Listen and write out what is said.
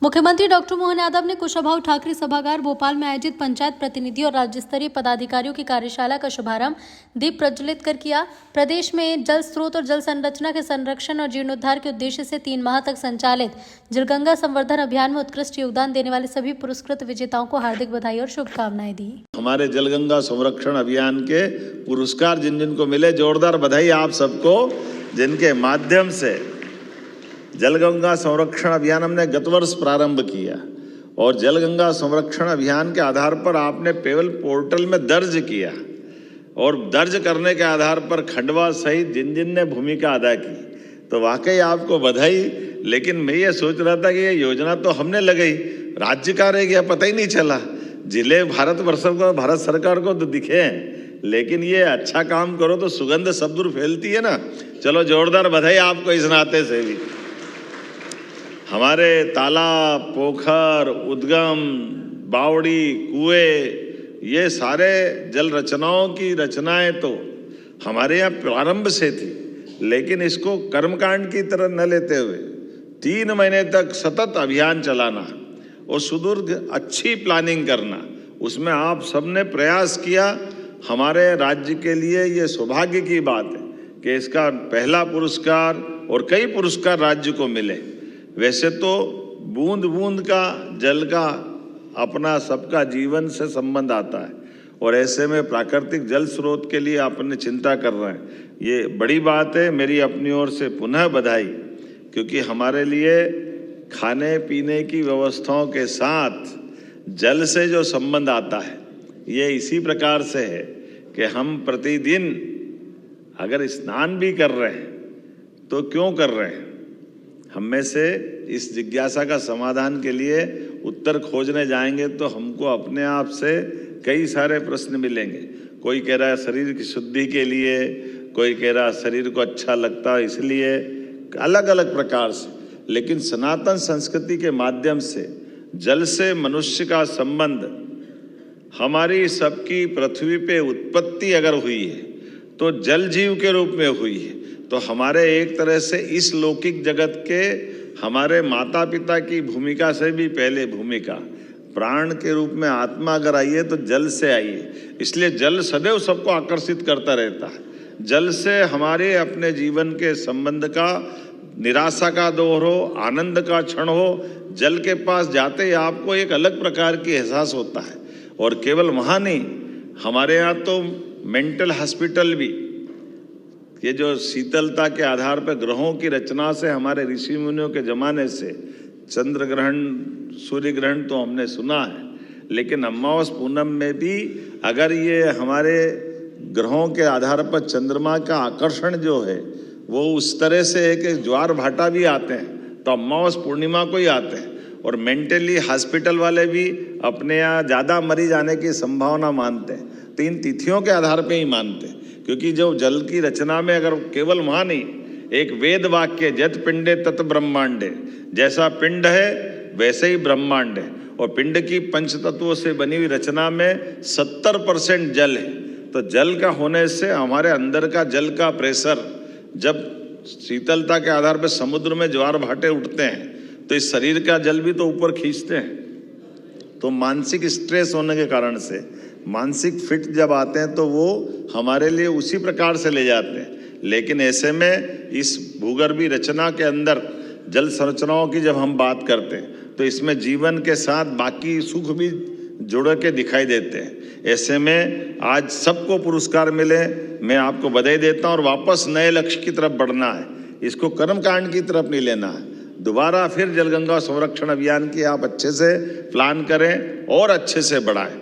मुख्यमंत्री डॉक्टर मोहन यादव ने कुशाभाऊ ठाकरे सभागार भोपाल में आयोजित पंचायत प्रतिनिधि और राज्य स्तरीय पदाधिकारियों की कार्यशाला का शुभारंभ दीप प्रज्वलित कर किया। प्रदेश में जल स्रोत और जल संरचना के संरक्षण और जीर्णोद्धार के उद्देश्य से 3 माह तक संचालित जलगंगा संवर्धन अभियान में उत्कृष्ट योगदान देने वाले सभी पुरस्कृत विजेताओं को हार्दिक बधाई और शुभकामनाएं दी। हमारे जलगंगा संरक्षण अभियान के पुरस्कार जिन जिनको मिले, जोरदार बधाई आप सबको, जिनके माध्यम से जलगंगा संरक्षण अभियान हमने गत वर्ष प्रारंभ किया और जलगंगा संरक्षण अभियान के आधार पर आपने पेवल पोर्टल में दर्ज किया और दर्ज करने के आधार पर खंडवा सहित जिन जिन ने भूमिका अदा की, तो वाकई आपको बधाई। लेकिन मैं ये सोच रहा था कि ये योजना तो हमने लगाई, राज्य का रह गया, पता ही नहीं चला। जिले भारत सरकार को तो दिखे हैं, लेकिन ये अच्छा काम करो तो सुगंध सब दूर फैलती है ना। चलो जोरदार बधाई आपको इस नाते से भी। हमारे तालाब, पोखर, उद्गम, बावड़ी, कुएं, ये सारे जल रचनाओं की रचनाएं तो हमारे यहाँ प्रारंभ से थी, लेकिन इसको कर्मकांड की तरह न लेते हुए 3 महीने तक सतत अभियान चलाना और सुदूर अच्छी प्लानिंग करना, उसमें आप सबने प्रयास किया। हमारे राज्य के लिए ये सौभाग्य की बात है कि इसका पहला पुरस्कार और कई पुरस्कार राज्य को मिले। वैसे तो बूंद बूंद का जल का अपना सबका जीवन से संबंध आता है और ऐसे में प्राकृतिक जल स्रोत के लिए आपने चिंता कर रहे हैं, ये बड़ी बात है। मेरी अपनी ओर से पुनः बधाई, क्योंकि हमारे लिए खाने पीने की व्यवस्थाओं के साथ जल से जो संबंध आता है, ये इसी प्रकार से है कि हम प्रतिदिन अगर स्नान भी कर रहे हैं तो क्यों कर रहे हैं। हम में से इस जिज्ञासा का समाधान के लिए उत्तर खोजने जाएंगे तो हमको अपने आप से कई सारे प्रश्न मिलेंगे। कोई कह रहा है शरीर की शुद्धि के लिए, कोई कह रहा है शरीर को अच्छा लगता है इसलिए, अलग अलग प्रकार से। लेकिन सनातन संस्कृति के माध्यम से जल से मनुष्य का संबंध, हमारी सबकी पृथ्वी पे उत्पत्ति अगर हुई है तो जल जीव के रूप में हुई है। तो हमारे एक तरह से इस लौकिक जगत के हमारे माता पिता की भूमिका से भी पहले भूमिका प्राण के रूप में आत्मा अगर आई है तो जल से आई है। इसलिए जल सदैव सबको आकर्षित करता रहता है। जल से हमारे अपने जीवन के संबंध का, निराशा का दौर हो, आनंद का क्षण हो, जल के पास जाते ही आपको एक अलग प्रकार की एहसास होता है। और केवल वहाँ नहीं, हमारे यहाँ तो मेंटल हॉस्पिटल भी, ये जो शीतलता के आधार पर ग्रहों की रचना से हमारे ऋषि मुनियों के जमाने से चंद्र ग्रहण, सूर्य ग्रहण तो हमने सुना है, लेकिन अमावस पूनम में भी अगर ये हमारे ग्रहों के आधार पर चंद्रमा का आकर्षण जो है वो उस तरह से है कि ज्वार भाटा भी आते हैं तो अमावस पूर्णिमा को ही आते हैं। और मेंटली हॉस्पिटल वाले भी अपने यहाँ ज़्यादा मरीज आने की संभावना मानते हैं, तो इन तिथियों के आधार पर ही मानते हैं। क्योंकि जो जल की रचना में अगर केवल वहाँ नहीं, एक वेद वाक्य जत पिंडे तत ब्रह्मांडे, जैसा पिंड है वैसे ही ब्रह्मांड है। और पिंड की 5 तत्वों से बनी हुई रचना में 70% जल है। तो जल का होने से हमारे अंदर का जल का प्रेशर, जब शीतलता के आधार पर समुद्र में ज्वार भाटे उठते हैं तो इस शरीर का जल भी तो ऊपर खींचते हैं। तो मानसिक स्ट्रेस होने के कारण से, मानसिक फिट जब आते हैं तो वो हमारे लिए उसी प्रकार से ले जाते हैं। लेकिन ऐसे में इस भूगर्भीय रचना के अंदर जल संरचनाओं की जब हम बात करते हैं तो इसमें जीवन के साथ बाकी सुख भी जुड़ के दिखाई देते हैं। ऐसे में आज सबको पुरस्कार मिले, मैं आपको बधाई देता हूँ। और वापस नए लक्ष्य की तरफ बढ़ना है, इसको कर्मकांड की तरफ नहीं लेना है। दोबारा फिर जलगंगा संरक्षण अभियान की आप अच्छे से प्लान करें और अच्छे से बढ़ाएं।